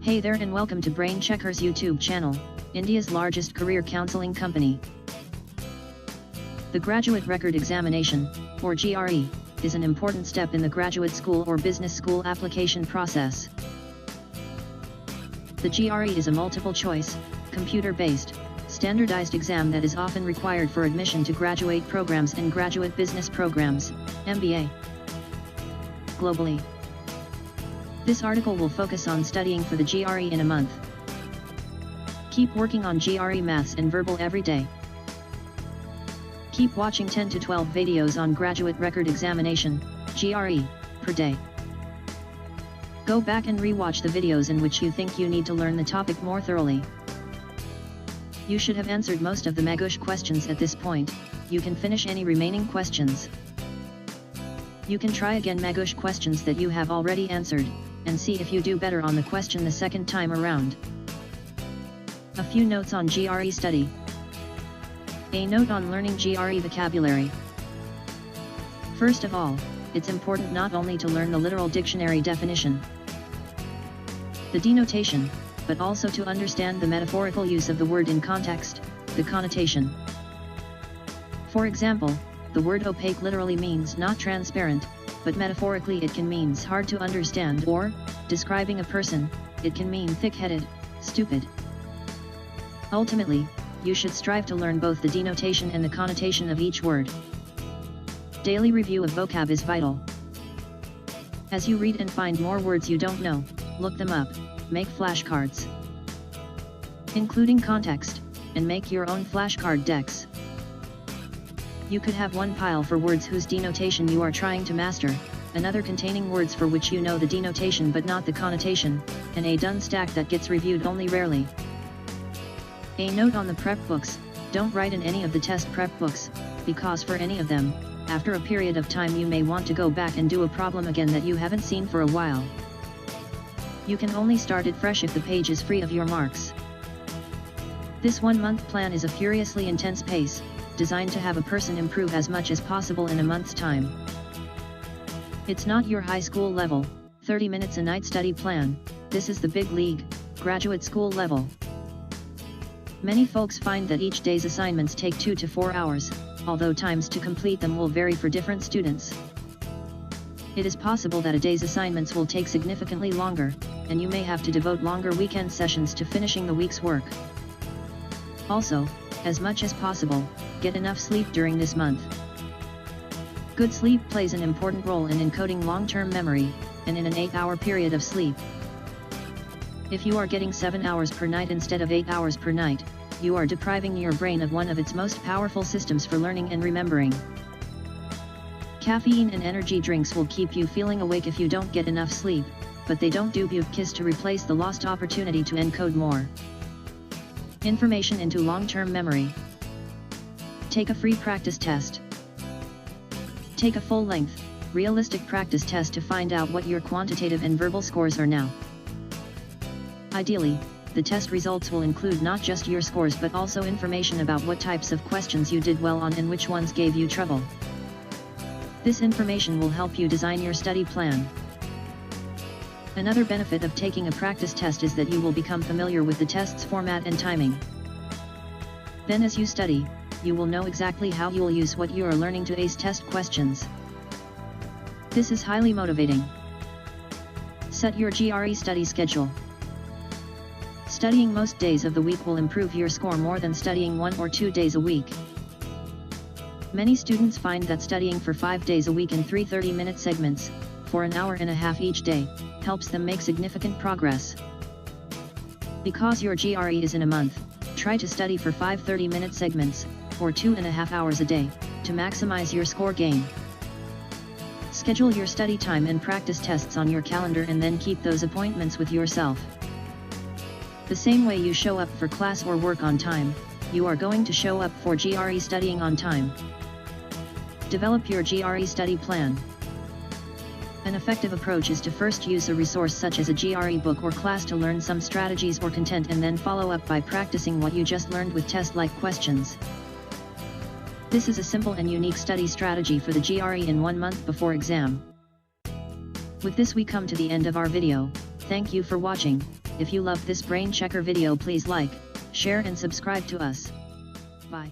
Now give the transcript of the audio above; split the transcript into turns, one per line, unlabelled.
Hey there and welcome to BrainChecker's YouTube channel, India's largest career counselling company. The Graduate Record Examination, or GRE, is an important step in the graduate school or business school application process. The GRE is a multiple-choice, computer-based, standardized exam that is often required for admission to graduate programs and graduate business programs, MBA, globally. This article will focus on studying for the GRE in a month. Keep working on GRE maths and verbal every day. Keep watching 10 to 12 videos on Graduate Record Examination, GRE, per day. Go back and re-watch the videos in which you think you need to learn the topic more thoroughly. You should have answered most of the Magush questions at this point. You can finish any remaining questions. You can try again Magush questions that you have already answered, and see if you do better on the question the second time around. A few notes on GRE study. A note on learning GRE vocabulary. First of all, it's important not only to learn the literal dictionary definition, the denotation, but also to understand the metaphorical use of the word in context, the connotation. For example, the word opaque literally means not transparent, but metaphorically it can mean hard to understand, or, describing a person, it can mean thick-headed, stupid. Ultimately, you should strive to learn both the denotation and the connotation of each word. Daily review of vocab is vital. As you read and find more words you don't know, look them up, make flashcards, including context, and make your own flashcard decks. You could have one pile for words whose denotation you are trying to master, another containing words for which you know the denotation but not the connotation, and a done stack that gets reviewed only rarely. A note on the prep books: don't write in any of the test prep books, because for any of them, after a period of time you may want to go back and do a problem again that you haven't seen for a while. You can only start it fresh if the page is free of your marks. This 1-month plan is a furiously intense pace, designed to have a person improve as much as possible in a month's time. It's not your high school level, 30 minutes a night study plan. This is the big league, graduate school level. Many folks find that each day's assignments take 2 to 4 hours, although times to complete them will vary for different students. It is possible that a day's assignments will take significantly longer, and you may have to devote longer weekend sessions to finishing the week's work. Also, as much as possible, get enough sleep during this month. Good sleep plays an important role in encoding long-term memory, and in an 8-hour period of sleep. If you are getting 7 hours per night instead of 8 hours per night, you are depriving your brain of one of its most powerful systems for learning and remembering. Caffeine and energy drinks will keep you feeling awake if you don't get enough sleep, but they don't do bupkis to replace the lost opportunity to encode more information into long-term memory. Take a free practice test. Take a full-length, realistic practice test to find out what your quantitative and verbal scores are now. Ideally, the test results will include not just your scores but also information about what types of questions you did well on and which ones gave you trouble. This information will help you design your study plan. Another benefit of taking a practice test is that you will become familiar with the test's format and timing. Then as you study, you will know exactly how you will use what you are learning to ace test questions. This is highly motivating. Set your GRE study schedule. Studying most days of the week will improve your score more than studying 1 or 2 days a week. Many students find that studying for 5 days a week in 3 30-minute segments, for an hour and a half each day, helps them make significant progress. Because your GRE is in a month, try to study for 5 30-minute segments, or 2.5 hours a day, to maximize your score gain. Schedule your study time and practice tests on your calendar and then keep those appointments with yourself. The same way you show up for class or work on time, you are going to show up for GRE studying on time. Develop your GRE study plan. An effective approach is to first use a resource such as a GRE book or class to learn some strategies or content and then follow up by practicing what you just learned with test-like questions. This is a simple and unique study strategy for the GRE in 1 month before exam. With this we come to the end of our video. Thank you for watching. If you loved this BrainChecker video, please like, share and subscribe to us. Bye.